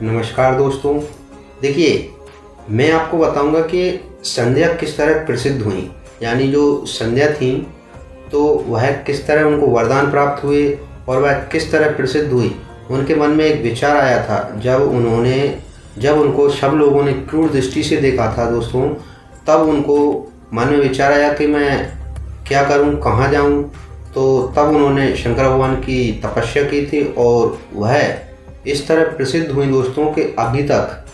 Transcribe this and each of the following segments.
नमस्कार दोस्तों। देखिए, मैं आपको बताऊंगा कि संध्या किस तरह प्रसिद्ध हुई। यानी जो संध्या थी तो वह किस तरह उनको वरदान प्राप्त हुए और वह किस तरह प्रसिद्ध हुई। उनके मन में एक विचार आया था जब उनको सब लोगों ने क्रूर दृष्टि से देखा था दोस्तों, तब उनको मन में विचार आया कि मैं क्या करूं, कहाँ जाऊं। तो तब उन्होंने शंकर भगवान की तपस्या की थी और वह इस तरह प्रसिद्ध हुई दोस्तों कि अभी तक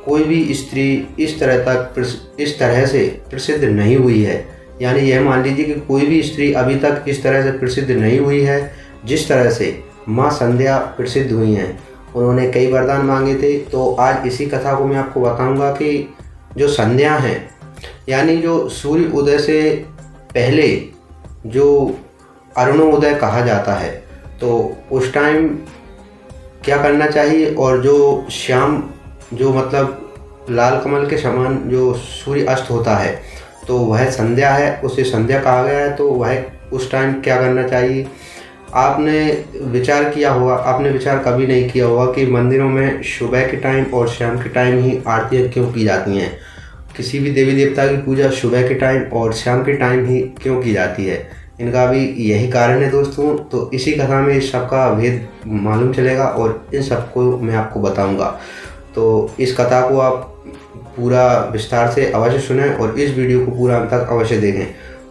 कोई भी स्त्री इस तरह से प्रसिद्ध नहीं हुई है। यानी यह मान लीजिए कि कोई भी स्त्री अभी तक इस तरह से प्रसिद्ध नहीं हुई है जिस तरह से माँ संध्या प्रसिद्ध हुई हैं। उन्होंने कई वरदान मांगे थे। तो आज इसी कथा को मैं आपको बताऊंगा कि जो संध्या हैं, यानी जो सूर्य उदय से पहले जो अरुणोदय कहा जाता है, तो उस टाइम क्या करना चाहिए, और जो शाम जो मतलब लाल कमल के समान जो सूर्य अस्त होता है तो वह संध्या है, उसे संध्या कहा गया है। तो वह उस टाइम क्या करना चाहिए। आपने विचार कभी नहीं किया होगा कि मंदिरों में सुबह के टाइम और शाम के टाइम ही आरतियाँ क्यों की जाती हैं। किसी भी देवी देवता की पूजा सुबह के टाइम और शाम के टाइम ही क्यों की जाती है, इनका भी यही कारण है दोस्तों। तो इसी कथा में इस सब का भेद मालूम चलेगा और इन सब को मैं आपको बताऊंगा। तो इस कथा को आप पूरा विस्तार से अवश्य सुनें और इस वीडियो को पूरा अंत तक अवश्य देखें।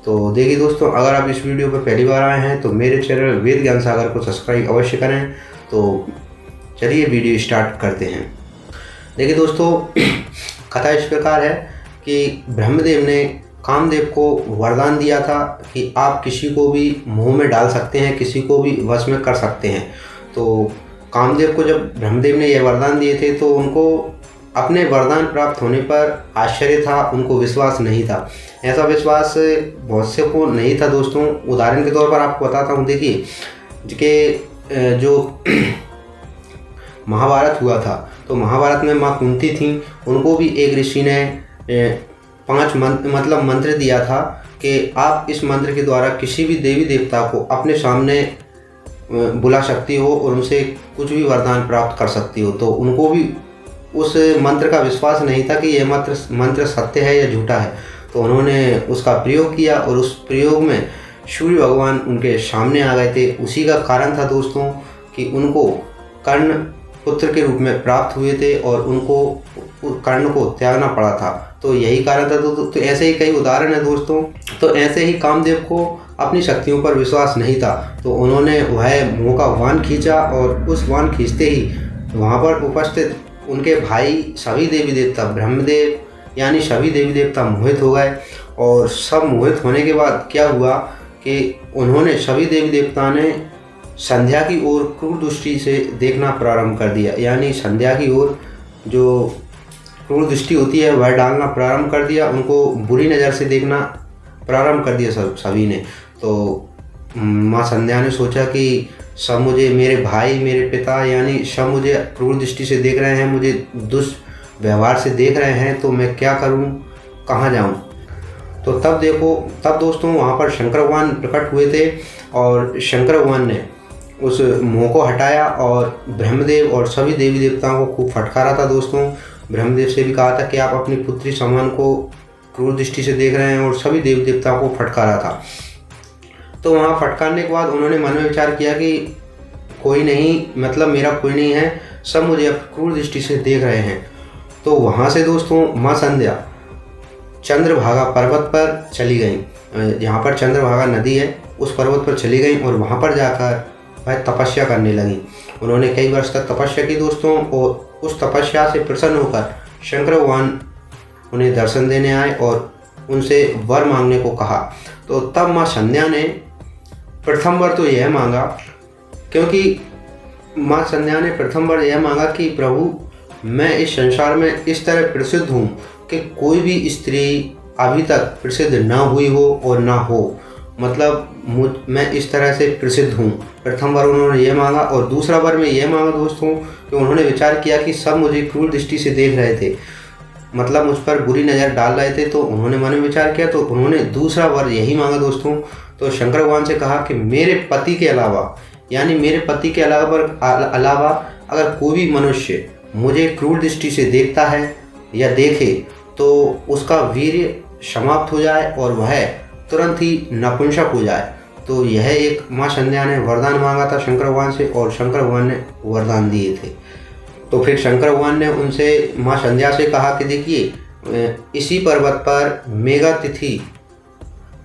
तो देखिए दोस्तों, अगर आप इस वीडियो पर पहली बार आए हैं तो मेरे चैनल वेद ज्ञान सागर को सब्सक्राइब अवश्य करें। तो चलिए वीडियो स्टार्ट करते हैं। देखिए दोस्तों, कथा इस प्रकार है कि ब्रह्मदेव ने कामदेव को वरदान दिया था कि आप किसी को भी मुंह में डाल सकते हैं, किसी को भी वश में कर सकते हैं। तो कामदेव को जब ब्रह्मदेव ने यह वरदान दिए थे तो उनको अपने वरदान प्राप्त होने पर आश्चर्य था, उनको विश्वास नहीं था। ऐसा विश्वास बहुत से को नहीं था दोस्तों। उदाहरण के तौर पर आपको बताता हूँ। देखिए कि जो महाभारत हुआ था, तो महाभारत में माँ कुंती थी, उनको भी एक ऋषि ने 5 मंत्र दिया था कि आप इस मंत्र के द्वारा किसी भी देवी देवता को अपने सामने बुला सकती हो और उनसे कुछ भी वरदान प्राप्त कर सकती हो। तो उनको भी उस मंत्र का विश्वास नहीं था कि यह मंत्र सत्य है या झूठा है। तो उन्होंने उसका प्रयोग किया और उस प्रयोग में सूर्य भगवान उनके सामने आ गए थे। उसी का कारण था दोस्तों कि उनको कर्ण पुत्र के रूप में प्राप्त हुए थे और उनको कर्ण को त्यागना पड़ा था। तो यही कारण था। तो ऐसे ही कई उदाहरण है दोस्तों। तो ऐसे ही कामदेव को अपनी शक्तियों पर विश्वास नहीं था, तो उन्होंने वह मुंह का वाण खींचा और उस वाण खींचते ही वहाँ पर उपस्थित उनके भाई सभी देवी देवता, ब्रह्मदेव यानी सभी देवी देवता मोहित हो गए। और सब मोहित होने के बाद क्या हुआ कि उन्होंने सभी देवी देवता ने संध्या की ओर क्रूर दृष्टि से देखना प्रारंभ कर दिया। यानी संध्या की ओर जो क्रूर दृष्टि होती है वह डालना प्रारंभ कर दिया, उनको बुरी नज़र से देखना प्रारंभ कर दिया सभी ने। तो माँ संध्या ने सोचा कि सब मुझे, मेरे भाई, मेरे पिता यानी सब मुझे क्रूर दृष्टि से देख रहे हैं, मुझे दुष्व्यवहार से देख रहे हैं, तो मैं क्या करूं, कहाँ जाऊं। तो तब दोस्तों वहाँ पर शंकर भगवान प्रकट हुए थे और शंकर भगवान ने उस मोह को हटाया और ब्रह्मदेव और सभी देवी देवताओं को खूब फटकारा था दोस्तों। ब्रह्मदेव से भी कहा था कि आप अपनी पुत्री समान को क्रूर दृष्टि से देख रहे हैं और सभी देवी देवताओं को फटकारा था। तो वहाँ फटकारने के बाद उन्होंने मन में विचार किया कि कोई नहीं, मतलब मेरा कोई नहीं है, सब मुझे अब क्रूर दृष्टि से देख रहे हैं। तो वहाँ से दोस्तों माँ संध्या चंद्रभागा पर्वत पर चली गई। जहाँ पर चंद्रभागा नदी है उस पर्वत पर चली गई और वहाँ पर जाकर वह तपस्या करने लगी। उन्होंने कई वर्ष तक तपस्या की दोस्तों, और उस तपस्या से प्रसन्न होकर शंकर भगवान उन्हें दर्शन देने आए और उनसे वर मांगने को कहा। तो तब माँ संध्या ने प्रथम वर तो यह मांगा, क्योंकि माँ संध्या ने प्रथम वर यह मांगा कि प्रभु, मैं इस संसार में इस तरह प्रसिद्ध हूँ कि कोई भी स्त्री अभी तक प्रसिद्ध ना हुई हो और ना हो, मतलब मैं इस तरह से प्रसिद्ध हूँ। प्रथम वर उन्होंने ये मांगा। और दूसरा वर में यह मांगा दोस्तों कि उन्होंने विचार किया कि सब मुझे क्रूर दृष्टि से देख रहे थे, मतलब मुझ पर बुरी नज़र डाल रहे थे। तो उन्होंने मन में विचार किया, तो उन्होंने दूसरा वर यही मांगा दोस्तों। तो शंकर भगवान से कहा कि मेरे पति के अलावा, यानी मेरे पति के अलावा अगर कोई भी मनुष्य मुझे क्रूर दृष्टि से देखता है या देखे तो उसका वीर्य समाप्त हो जाए और वह तुरंत ही नपुंसक हो जाए। तो यह एक माँ संध्या ने वरदान मांगा था शंकर भगवान से और शंकर भगवान ने वरदान दिए थे। तो फिर शंकर भगवान ने उनसे माँ संध्या से कहा कि देखिए इसी पर्वत पर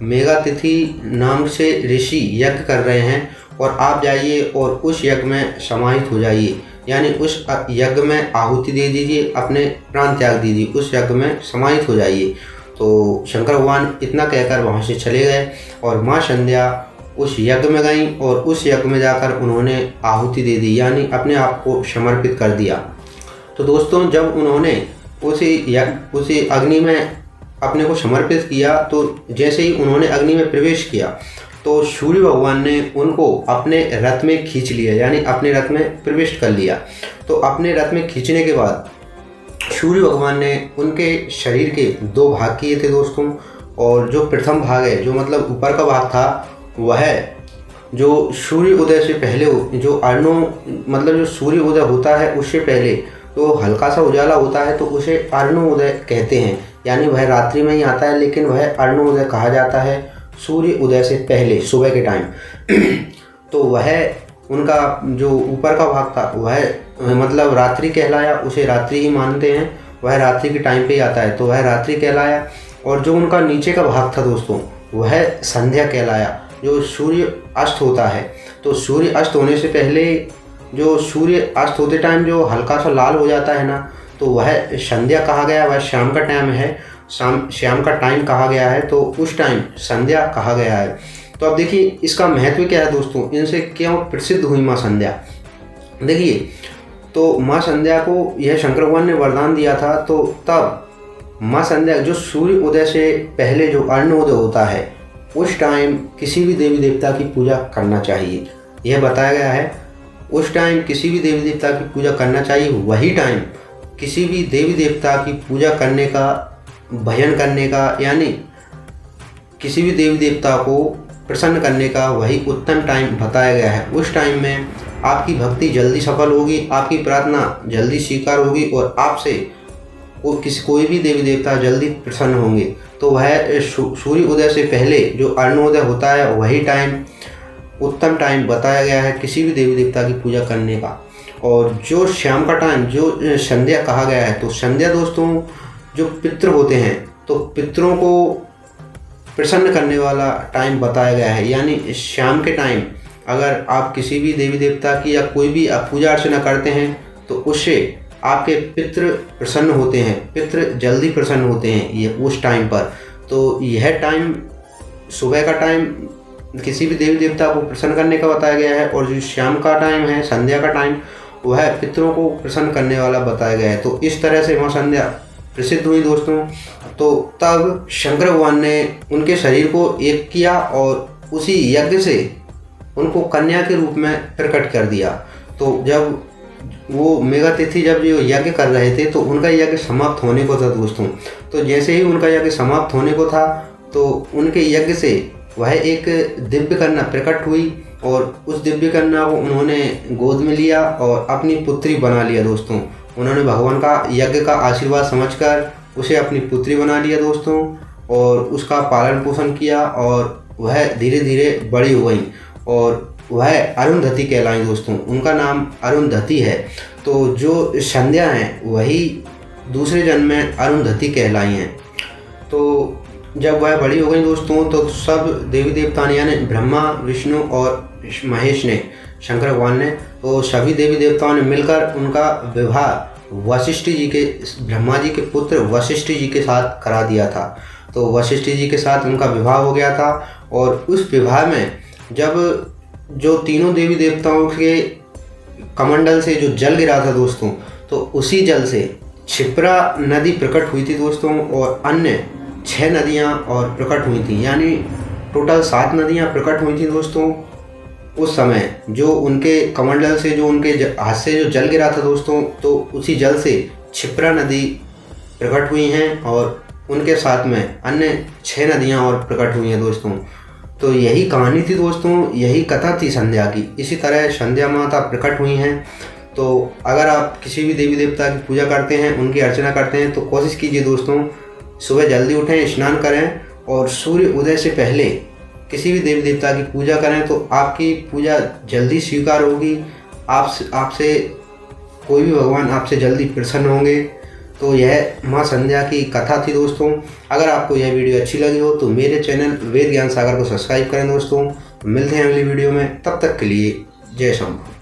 मेघातिथि नाम से ऋषि यज्ञ कर रहे हैं और आप जाइए और उस यज्ञ में समाहित हो जाइए, यानी उस यज्ञ में आहुति दे दीजिए, अपने प्राण त्याग दीजिए, उस यज्ञ में समाहित हो जाइए। तो शंकर भगवान इतना कहकर वहाँ से चले गए और माँ संध्या उस यज्ञ में गईं और उस यज्ञ में जाकर उन्होंने आहुति दे दी, यानी अपने आप को समर्पित कर दिया। तो दोस्तों जब उन्होंने उसी अग्नि में अपने को समर्पित किया तो जैसे ही उन्होंने अग्नि में प्रवेश किया तो सूर्य भगवान ने उनको अपने रथ में खींच लिया, यानी अपने रथ में प्रविष्ट कर लिया। तो अपने रथ में खींचने के बाद सूर्य भगवान ने उनके शरीर के 2 भाग किए थे दोस्तों। और जो प्रथम भाग है, जो मतलब ऊपर का भाग था, वह जो सूर्य उदय से पहले जो मतलब जो सूर्य उदय होता है उससे पहले तो हल्का सा उजाला होता है तो उसे अरुणोदय कहते हैं, यानी वह रात्रि में ही आता है, लेकिन वह अरुणोदय कहा जाता है सूर्य उदय से पहले सुबह के टाइम। तो वह उनका जो ऊपर का भाग था वह मतलब रात्रि कहलाया, उसे रात्रि ही मानते हैं, वह रात्रि के टाइम पे ही आता है तो वह रात्रि कहलाया। और जो उनका नीचे का भाग था दोस्तों वह संध्या कहलाया, जो सूर्य अस्त होता है। तो सूर्य अस्त होने से पहले जो सूर्य अस्त होते टाइम जो हल्का सा लाल हो जाता है ना, तो वह संध्या कहा गया, वह शाम का टाइम है, शाम का टाइम कहा गया है, तो उस टाइम संध्या कहा गया है। तो अब देखिए इसका महत्व क्या है दोस्तों, इनसे क्यों प्रसिद्ध हुई माँ संध्या। देखिए तो माँ संध्या को यह शंकर भगवान ने वरदान दिया था, तो तब माँ संध्या जो सूर्य उदय से पहले जो अरुणोदय होता है उस टाइम किसी भी देवी देवता की पूजा करना चाहिए, यह बताया गया है। उस टाइम किसी भी देवी देवता की पूजा करना चाहिए, वही टाइम किसी भी देवी देवता की पूजा करने का, भजन करने का, यानी किसी भी देवी देवता को प्रसन्न करने का वही उत्तम टाइम बताया गया है। उस टाइम में आपकी भक्ति जल्दी सफल होगी, आपकी प्रार्थना जल्दी स्वीकार होगी और आपसे कोई भी देवी देवता जल्दी प्रसन्न होंगे। तो वह सूर्य उदय से पहले जो अरुणोदय होता है वही टाइम उत्तम टाइम बताया गया है किसी भी देवी देवता की पूजा करने का। और जो शाम का टाइम जो संध्या कहा गया है, तो संध्या दोस्तों जो पितृ होते हैं तो पितरों को प्रसन्न करने वाला टाइम बताया गया है, यानी शाम के टाइम अगर आप किसी भी देवी देवता की या कोई भी आप पूजा अर्चना करते हैं तो उससे आपके पितृ प्रसन्न होते हैं, पितृ जल्दी प्रसन्न होते हैं ये उस टाइम पर। तो यह टाइम सुबह का टाइम किसी भी देवी देवता को प्रसन्न करने का बताया गया है और जो शाम का टाइम है, संध्या का टाइम, वह पितरों को प्रसन्न करने वाला बताया गया है। तो इस तरह से माँ संध्या प्रसिद्ध हुई दोस्तों। तो तब शंकर भगवान ने उनके शरीर को एक किया और उसी यज्ञ से उनको कन्या के रूप में प्रकट कर दिया। तो जब वो मेघातिथि जब जो यज्ञ कर रहे थे तो उनका यज्ञ समाप्त होने को था दोस्तों। तो जैसे ही उनका यज्ञ समाप्त होने को था तो उनके यज्ञ से वह एक दिव्य कन्या प्रकट हुई और उस दिव्य कन्या को उन्होंने गोद में लिया और अपनी पुत्री बना लिया दोस्तों। उन्होंने भगवान का यज्ञ का आशीर्वाद समझकर उसे अपनी पुत्री बना लिया दोस्तों और उसका पालन पोषण किया और वह धीरे धीरे बड़ी हो गई और वह अरुंधति कहलाई दोस्तों। उनका नाम अरुंधति है। तो जो संध्या हैं वही दूसरे जन्म में अरुंधति कहलाई हैं। तो जब वह बड़ी हो गई दोस्तों तो सब देवी देवता ने यानी ब्रह्मा, विष्णु और महेश ने, शंकर भगवान ने, तो सभी देवी देवताओं ने मिलकर उनका विवाह वशिष्ठ जी के, ब्रह्मा जी के पुत्र वशिष्ठ जी के साथ करा दिया था। तो वशिष्ठ जी के साथ उनका विवाह हो गया था और उस विवाह में जब जो तीनों देवी देवताओं के कमंडल से जो जल गिरा था दोस्तों, तो उसी जल से क्षिप्रा नदी प्रकट हुई थी दोस्तों और अन्य 6 नदियां और प्रकट हुई थी, यानी टोटल 7 नदियां प्रकट हुई थी दोस्तों उस समय। जो उनके कमंडल से जो उनके हाथ से जो जल गिरा था दोस्तों, तो उसी जल से क्षिप्रा नदी प्रकट हुई हैं और उनके साथ में अन्य 6 नदियां और प्रकट हुई हैं दोस्तों। तो यही कहानी थी दोस्तों, यही कथा थी संध्या की। इसी तरह संध्या माता प्रकट हुई हैं। तो अगर आप किसी भी देवी देवता की पूजा करते हैं, उनकी अर्चना करते हैं, तो कोशिश कीजिए दोस्तों सुबह जल्दी उठें, स्नान करें और सूर्य उदय से पहले किसी भी देवी देवता की पूजा करें, तो आपकी पूजा जल्दी स्वीकार होगी। आपसे कोई भी भगवान आपसे जल्दी प्रसन्न होंगे। तो यह माँ संध्या की कथा थी दोस्तों। अगर आपको यह वीडियो अच्छी लगी हो तो मेरे चैनल वेद ज्ञान सागर को सब्सक्राइब करें दोस्तों। मिलते हैं अगली वीडियो में, तब तक के लिए जय शंभू।